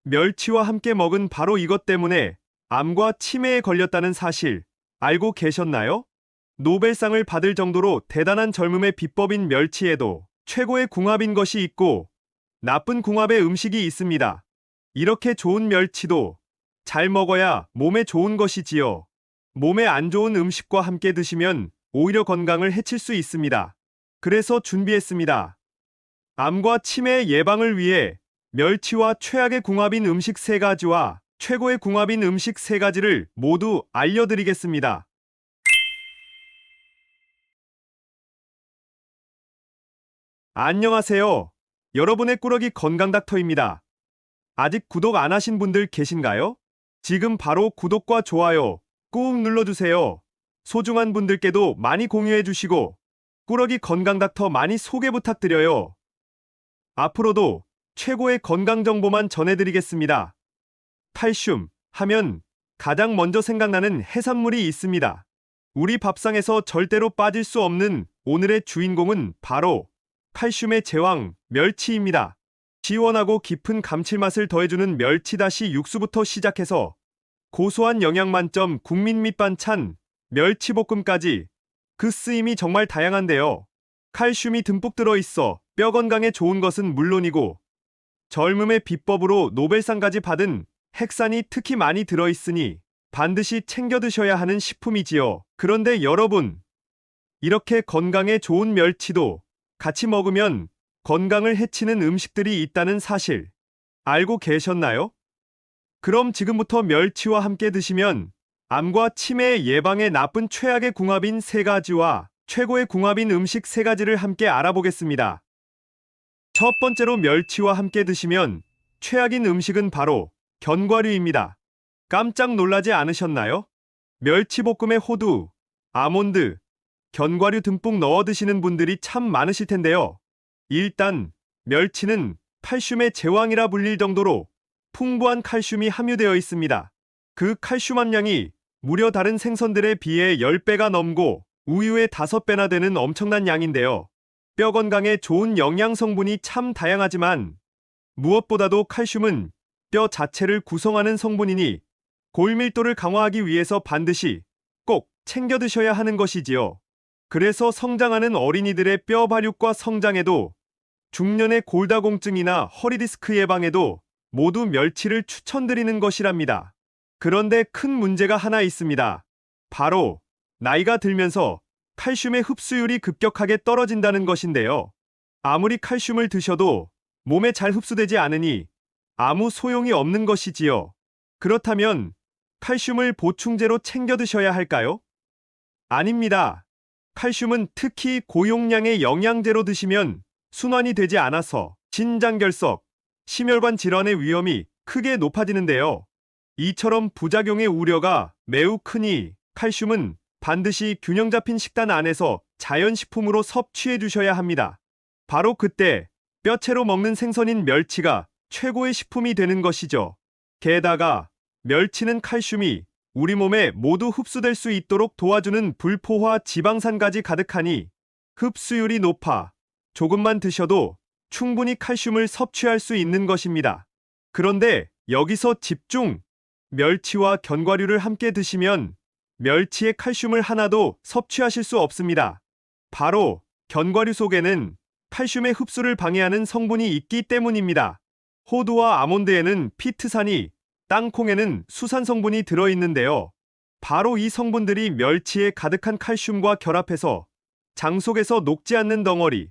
멸치와 함께 먹은 바로 이것 때문에 암과 치매에 걸렸다는 사실 알고 계셨나요? 노벨상을 받을 정도로 대단한 젊음의 비법인 멸치에도 최고의 궁합인 것이 있고 나쁜 궁합의 음식이 있습니다. 이렇게 좋은 멸치도 잘 먹어야 몸에 좋은 것이지요. 몸에 안 좋은 음식과 함께 드시면 오히려 건강을 해칠 수 있습니다. 그래서 준비했습니다. 암과 치매 예방을 위해 멸치와 최악의 궁합인 음식 3가지와 최고의 궁합인 음식 3가지를 모두 알려드리겠습니다. 안녕하세요. 여러분의 꾸러기 건강닥터입니다. 아직 구독 안 하신 분들 계신가요? 지금 바로 구독과 좋아요 꾹 눌러주세요. 소중한 분들께도 많이 공유해주시고 꾸러기 건강닥터 많이 소개 부탁드려요. 앞으로도 최고의 건강 정보만 전해드리겠습니다. 칼슘 하면 가장 먼저 생각나는 해산물이 있습니다. 우리 밥상에서 절대로 빠질 수 없는 오늘의 주인공은 바로 칼슘의 제왕 멸치입니다. 시원하고 깊은 감칠맛을 더해주는 멸치다시 육수부터 시작해서 고소한 영양 만점 국민 밑반찬 멸치볶음까지 그 쓰임이 정말 다양한데요. 칼슘이 듬뿍 들어있어 뼈 건강에 좋은 것은 물론이고 젊음의 비법으로 노벨상까지 받은 핵산이 특히 많이 들어있으니 반드시 챙겨 드셔야 하는 식품이지요. 그런데 여러분, 이렇게 건강에 좋은 멸치도 같이 먹으면 건강을 해치는 음식들이 있다는 사실 알고 계셨나요? 그럼 지금부터 멸치와 함께 드시면 암과 치매 예방에 나쁜 최악의 궁합인 3가지와 최고의 궁합인 음식 3가지를 함께 알아보겠습니다. 첫 번째로 멸치와 함께 드시면 최악인 음식은 바로 견과류입니다. 깜짝 놀라지 않으셨나요? 멸치볶음에 호두, 아몬드, 견과류 듬뿍 넣어 드시는 분들이 참 많으실 텐데요. 일단 멸치는 칼슘의 제왕이라 불릴 정도로 풍부한 칼슘이 함유되어 있습니다. 그 칼슘 함량이 무려 다른 생선들에 비해 10배가 넘고 우유의 5배나 되는 엄청난 양인데요. 뼈 건강에 좋은 영양 성분이 참 다양하지만 무엇보다도 칼슘은 뼈 자체를 구성하는 성분이니 골밀도를 강화하기 위해서 반드시 꼭 챙겨 드셔야 하는 것이지요. 그래서 성장하는 어린이들의 뼈 발육과 성장에도 중년의 골다공증이나 허리 디스크 예방에도 모두 멸치를 추천드리는 것이랍니다. 그런데 큰 문제가 하나 있습니다. 바로 나이가 들면서 칼슘의 흡수율이 급격하게 떨어진다는 것인데요. 아무리 칼슘을 드셔도 몸에 잘 흡수되지 않으니 아무 소용이 없는 것이지요. 그렇다면 칼슘을 보충제로 챙겨 드셔야 할까요? 아닙니다. 칼슘은 특히 고용량의 영양제로 드시면 순환이 되지 않아서 신장결석, 심혈관 질환의 위험이 크게 높아지는데요. 이처럼 부작용의 우려가 매우 크니 칼슘은 반드시 균형 잡힌 식단 안에서 자연식품으로 섭취해 주셔야 합니다. 바로 그때 뼈채로 먹는 생선인 멸치가 최고의 식품이 되는 것이죠. 게다가 멸치는 칼슘이 우리 몸에 모두 흡수될 수 있도록 도와주는 불포화 지방산까지 가득하니 흡수율이 높아 조금만 드셔도 충분히 칼슘을 섭취할 수 있는 것입니다. 그런데 여기서 집중! 멸치와 견과류를 함께 드시면 멸치의 칼슘을 하나도 섭취하실 수 없습니다. 바로 견과류 속에는 칼슘의 흡수를 방해하는 성분이 있기 때문입니다. 호두와 아몬드에는 피트산이, 땅콩에는 수산 성분이 들어있는데요. 바로 이 성분들이 멸치에 가득한 칼슘과 결합해서 장 속에서 녹지 않는 덩어리,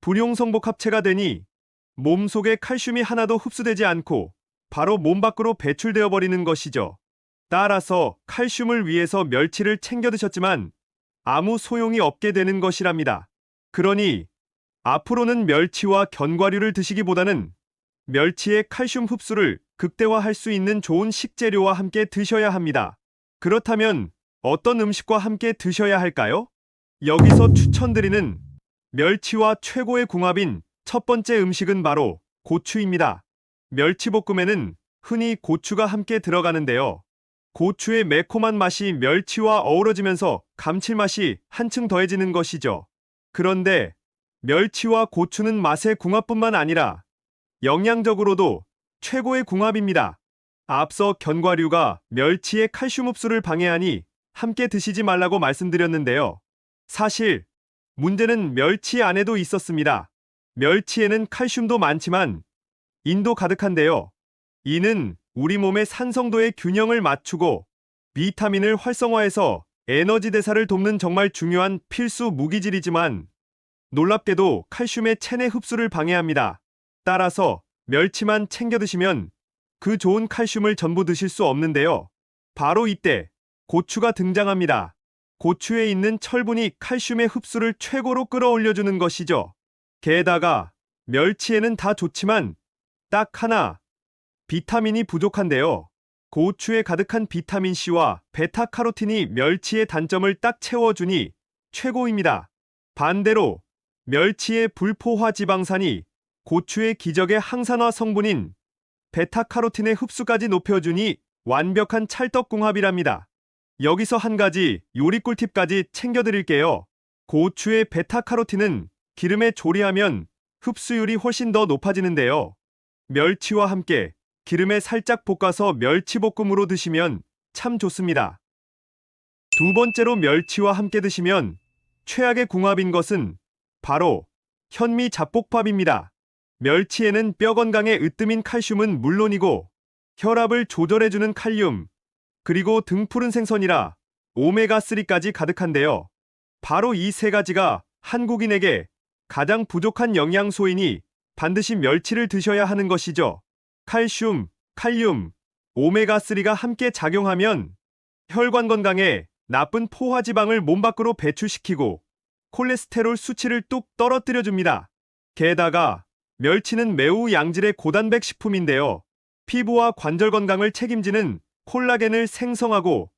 불용성복 합체가 되니 몸속에 칼슘이 하나도 흡수되지 않고 바로 몸 밖으로 배출되어 버리는 것이죠. 따라서 칼슘을 위해서 멸치를 챙겨 드셨지만 아무 소용이 없게 되는 것이랍니다. 그러니 앞으로는 멸치와 견과류를 드시기보다는 멸치의 칼슘 흡수를 극대화할 수 있는 좋은 식재료와 함께 드셔야 합니다. 그렇다면 어떤 음식과 함께 드셔야 할까요? 여기서 추천드리는 멸치와 최고의 궁합인 첫 번째 음식은 바로 고추입니다. 멸치볶음에는 흔히 고추가 함께 들어가는데요. 고추의 매콤한 맛이 멸치와 어우러지면서 감칠맛이 한층 더해지는 것이죠. 그런데 멸치와 고추는 맛의 궁합뿐만 아니라 영양적으로도 최고의 궁합입니다. 앞서 견과류가 멸치의 칼슘 흡수를 방해하니 함께 드시지 말라고 말씀드렸는데요. 사실 문제는 멸치 안에도 있었습니다. 멸치에는 칼슘도 많지만 인도 가득한데요. 이는 우리 몸의 산성도의 균형을 맞추고 비타민을 활성화해서 에너지 대사를 돕는 정말 중요한 필수 무기질이지만 놀랍게도 칼슘의 체내 흡수를 방해합니다. 따라서 멸치만 챙겨 드시면 그 좋은 칼슘을 전부 드실 수 없는데요. 바로 이때 고추가 등장합니다. 고추에 있는 철분이 칼슘의 흡수를 최고로 끌어올려주는 것이죠. 게다가 멸치에는 다 좋지만 딱 하나 비타민이 부족한데요. 고추에 가득한 비타민C와 베타카로틴이 멸치의 단점을 딱 채워주니 최고입니다. 반대로 멸치의 불포화 지방산이 고추의 기적의 항산화 성분인 베타카로틴의 흡수까지 높여주니 완벽한 찰떡궁합이랍니다. 여기서 한 가지 요리 꿀팁까지 챙겨드릴게요. 고추의 베타카로틴은 기름에 조리하면 흡수율이 훨씬 더 높아지는데요. 멸치와 함께 기름에 살짝 볶아서 멸치볶음으로 드시면 참 좋습니다. 두 번째로 멸치와 함께 드시면 최악의 궁합인 것은 바로 현미 잡곡밥입니다. 멸치에는 뼈 건강에 으뜸인 칼슘은 물론이고 혈압을 조절해주는 칼륨, 그리고 등푸른 생선이라 오메가3까지 가득한데요. 바로 이 세 가지가 한국인에게 가장 부족한 영양소이니 반드시 멸치를 드셔야 하는 것이죠. 칼슘, 칼륨, 오메가3가 함께 작용하면 혈관 건강에 나쁜 포화지방을 몸 밖으로 배출시키고 콜레스테롤 수치를 뚝 떨어뜨려줍니다. 게다가 멸치는 매우 양질의 고단백 식품인데요. 피부와 관절 건강을 책임지는 콜라겐을 생성하고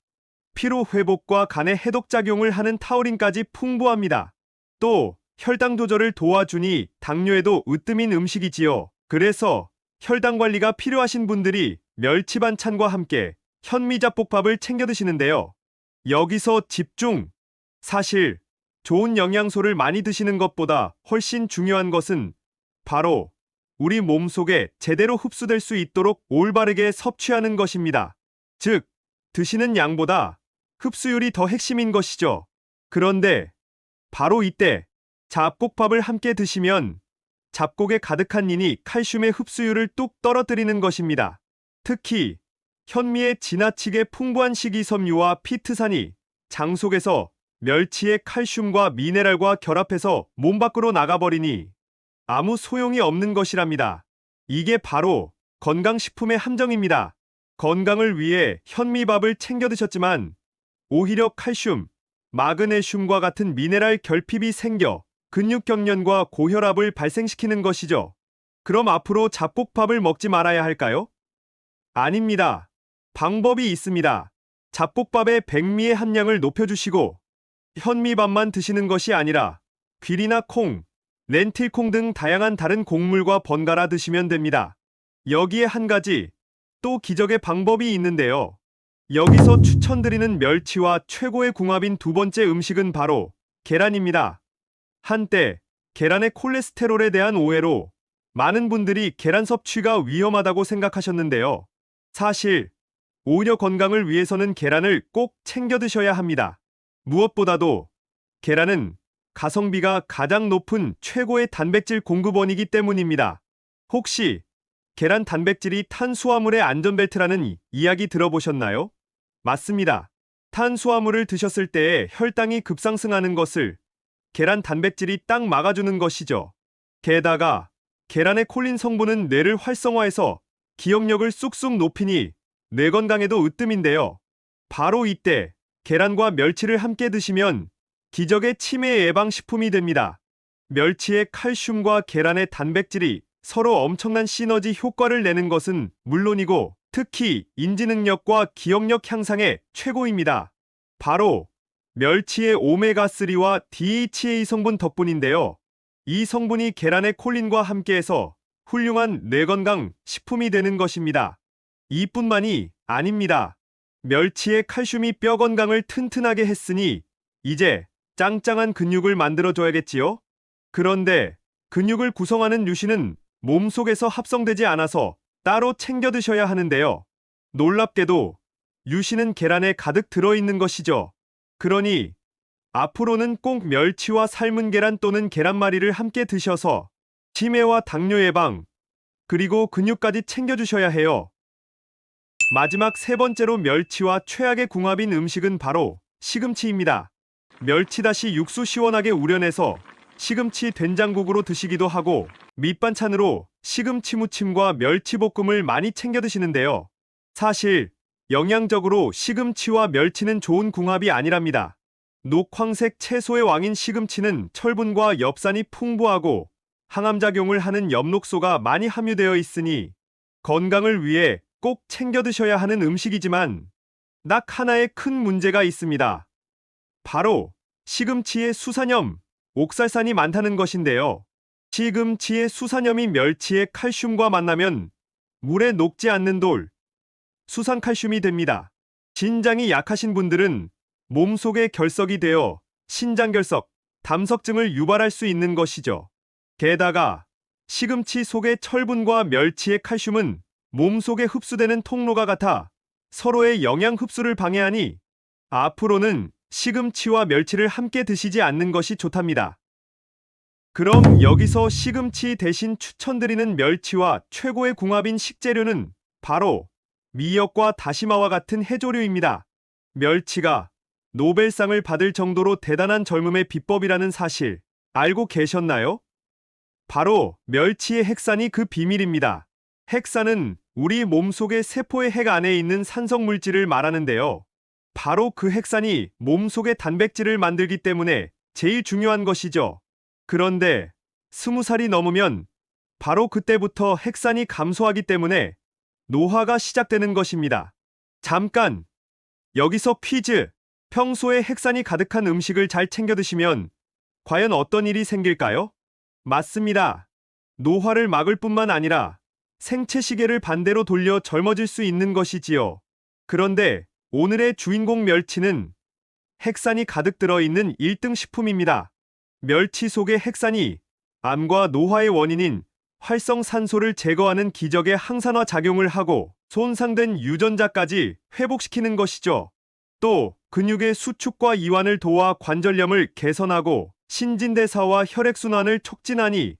피로 회복과 간의 해독작용을 하는 타우린까지 풍부합니다. 또 혈당 조절을 도와주니 당뇨에도 으뜸인 음식이지요. 그래서 혈당 관리가 필요하신 분들이 멸치 반찬과 함께 현미잡곡밥을 챙겨 드시는데요. 여기서 집중! 사실 좋은 영양소를 많이 드시는 것보다 훨씬 중요한 것은 바로 우리 몸속에 제대로 흡수될 수 있도록 올바르게 섭취하는 것입니다. 즉, 드시는 양보다 흡수율이 더 핵심인 것이죠. 그런데 바로 이때 잡곡밥을 함께 드시면 잡곡에 가득한 인이 칼슘의 흡수율을 뚝 떨어뜨리는 것입니다. 특히 현미의 지나치게 풍부한 식이섬유와 피트산이 장 속에서 멸치의 칼슘과 미네랄과 결합해서 몸 밖으로 나가버리니 아무 소용이 없는 것이랍니다. 이게 바로 건강식품의 함정입니다. 건강을 위해 현미밥을 챙겨 드셨지만 오히려 칼슘, 마그네슘과 같은 미네랄 결핍이 생겨 근육경련과 고혈압을 발생시키는 것이죠. 그럼 앞으로 잡곡밥을 먹지 말아야 할까요? 아닙니다. 방법이 있습니다. 잡곡밥의 백미의 함량을 높여주시고 현미밥만 드시는 것이 아니라 귀리나 콩, 렌틸콩 등 다양한 다른 곡물과 번갈아 드시면 됩니다. 여기에 한 가지 또 기적의 방법이 있는데요. 여기서 추천드리는 멸치와 최고의 궁합인 두 번째 음식은 바로 계란입니다. 한때 계란의 콜레스테롤에 대한 오해로 많은 분들이 계란 섭취가 위험하다고 생각하셨는데요. 사실 오히려 건강을 위해서는 계란을 꼭 챙겨 드셔야 합니다. 무엇보다도 계란은 가성비가 가장 높은 최고의 단백질 공급원이기 때문입니다. 혹시 계란 단백질이 탄수화물의 안전벨트라는 이야기 들어보셨나요? 맞습니다. 탄수화물을 드셨을 때 혈당이 급상승하는 것을 계란 단백질이 딱 막아주는 것이죠. 게다가 계란의 콜린 성분은 뇌를 활성화해서 기억력을 쑥쑥 높이니 뇌 건강에도 으뜸인데요. 바로 이때 계란과 멸치를 함께 드시면 기적의 치매 예방 식품이 됩니다. 멸치의 칼슘과 계란의 단백질이 서로 엄청난 시너지 효과를 내는 것은 물론이고 특히 인지 능력과 기억력 향상에 최고입니다. 바로 멸치의 오메가3와 DHA 성분 덕분인데요. 이 성분이 계란의 콜린과 함께해서 훌륭한 뇌건강 식품이 되는 것입니다. 이뿐만이 아닙니다. 멸치의 칼슘이 뼈 건강을 튼튼하게 했으니 이제 짱짱한 근육을 만들어줘야겠지요? 그런데 근육을 구성하는 유신은 몸속에서 합성되지 않아서 따로 챙겨 드셔야 하는데요. 놀랍게도 유씨는 계란에 가득 들어있는 것이죠. 그러니 앞으로는 꼭 멸치와 삶은 계란 또는 계란말이를 함께 드셔서 치매와 당뇨 예방, 그리고 근육까지 챙겨주셔야 해요. 마지막 세 번째로 멸치와 최악의 궁합인 음식은 바로 시금치입니다. 멸치 다시 육수 시원하게 우려내서 시금치 된장국으로 드시기도 하고 밑반찬으로 시금치 무침과 멸치볶음을 많이 챙겨 드시는데요. 사실 영양적으로 시금치와 멸치는 좋은 궁합이 아니랍니다. 녹황색 채소의 왕인 시금치는 철분과 엽산이 풍부하고 항암작용을 하는 엽록소가 많이 함유되어 있으니 건강을 위해 꼭 챙겨 드셔야 하는 음식이지만 딱 하나의 큰 문제가 있습니다. 바로 시금치의 수산염, 옥살산이 많다는 것인데요. 시금치의 수산염이 멸치의 칼슘과 만나면 물에 녹지 않는 돌, 수산칼슘이 됩니다. 신장이 약하신 분들은 몸속에 결석이 되어 신장결석, 담석증을 유발할 수 있는 것이죠. 게다가 시금치 속의 철분과 멸치의 칼슘은 몸속에 흡수되는 통로가 같아 서로의 영양 흡수를 방해하니 앞으로는 시금치와 멸치를 함께 드시지 않는 것이 좋답니다. 그럼 여기서 시금치 대신 추천드리는 멸치와 최고의 궁합인 식재료는 바로 미역과 다시마와 같은 해조류입니다. 멸치가 노벨상을 받을 정도로 대단한 젊음의 비법이라는 사실 알고 계셨나요? 바로 멸치의 핵산이 그 비밀입니다. 핵산은 우리 몸속의 세포의 핵 안에 있는 산성 물질을 말하는데요. 바로 그 핵산이 몸속의 단백질을 만들기 때문에 제일 중요한 것이죠. 그런데 20살이 넘으면 바로 그때부터 핵산이 감소하기 때문에 노화가 시작되는 것입니다. 잠깐! 여기서 퀴즈! 평소에 핵산이 가득한 음식을 잘 챙겨 드시면 과연 어떤 일이 생길까요? 맞습니다. 노화를 막을 뿐만 아니라 생체 시계를 반대로 돌려 젊어질 수 있는 것이지요. 그런데 오늘의 주인공 멸치는 핵산이 가득 들어있는 1등 식품입니다. 멸치 속의 핵산이 암과 노화의 원인인 활성산소를 제거하는 기적의 항산화 작용을 하고 손상된 유전자까지 회복시키는 것이죠. 또 근육의 수축과 이완을 도와 관절염을 개선하고 신진대사와 혈액순환을 촉진하니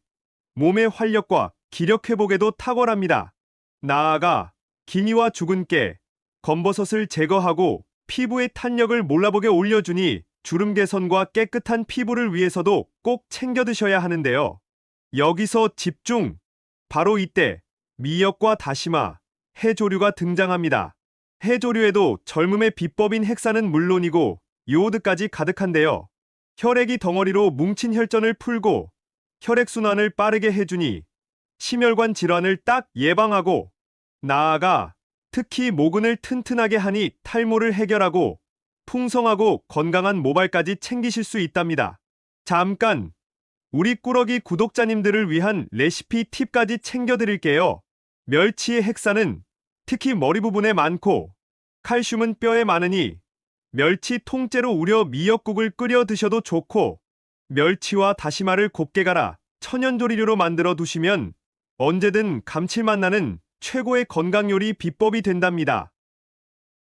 몸의 활력과 기력 회복에도 탁월합니다. 나아가 기니와 죽은 깨, 검버섯을 제거하고 피부의 탄력을 몰라보게 올려주니 주름 개선과 깨끗한 피부를 위해서도 꼭 챙겨 드셔야 하는데요. 여기서 집중! 바로 이때 미역과 다시마, 해조류가 등장합니다. 해조류에도 젊음의 비법인 핵산은 물론이고 요오드까지 가득한데요. 혈액이 덩어리로 뭉친 혈전을 풀고 혈액순환을 빠르게 해주니 심혈관 질환을 딱 예방하고 나아가 특히 모근을 튼튼하게 하니 탈모를 해결하고 풍성하고 건강한 모발까지 챙기실 수 있답니다. 잠깐! 우리 꾸러기 구독자님들을 위한 레시피 팁까지 챙겨드릴게요. 멸치의 핵산은 특히 머리 부분에 많고 칼슘은 뼈에 많으니 멸치 통째로 우려 미역국을 끓여 드셔도 좋고 멸치와 다시마를 곱게 갈아 천연조리류로 만들어 두시면 언제든 감칠맛 나는 최고의 건강요리 비법이 된답니다.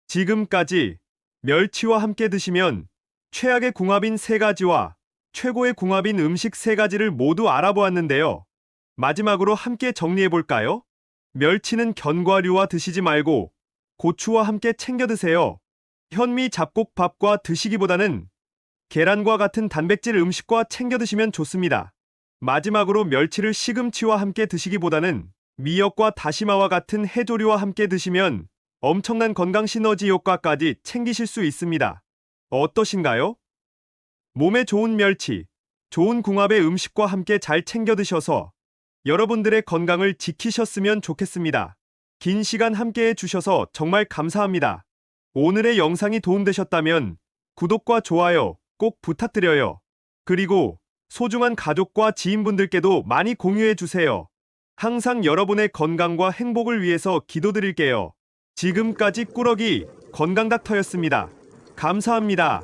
지금까지 멸치와 함께 드시면 최악의 궁합인 3가지와 최고의 궁합인 음식 3가지를 모두 알아보았는데요. 마지막으로 함께 정리해볼까요? 멸치는 견과류와 드시지 말고 고추와 함께 챙겨 드세요. 현미 잡곡밥과 드시기보다는 계란과 같은 단백질 음식과 챙겨 드시면 좋습니다. 마지막으로 멸치를 시금치와 함께 드시기보다는 미역과 다시마와 같은 해조류와 함께 드시면 엄청난 건강 시너지 효과까지 챙기실 수 있습니다. 어떠신가요? 몸에 좋은 멸치, 좋은 궁합의 음식과 함께 잘 챙겨 드셔서 여러분들의 건강을 지키셨으면 좋겠습니다. 긴 시간 함께 해주셔서 정말 감사합니다. 오늘의 영상이 도움되셨다면 구독과 좋아요 꼭 부탁드려요. 그리고 소중한 가족과 지인분들께도 많이 공유해주세요. 항상 여러분의 건강과 행복을 위해서 기도드릴게요. 지금까지 꾸러기 건강닥터였습니다. 감사합니다.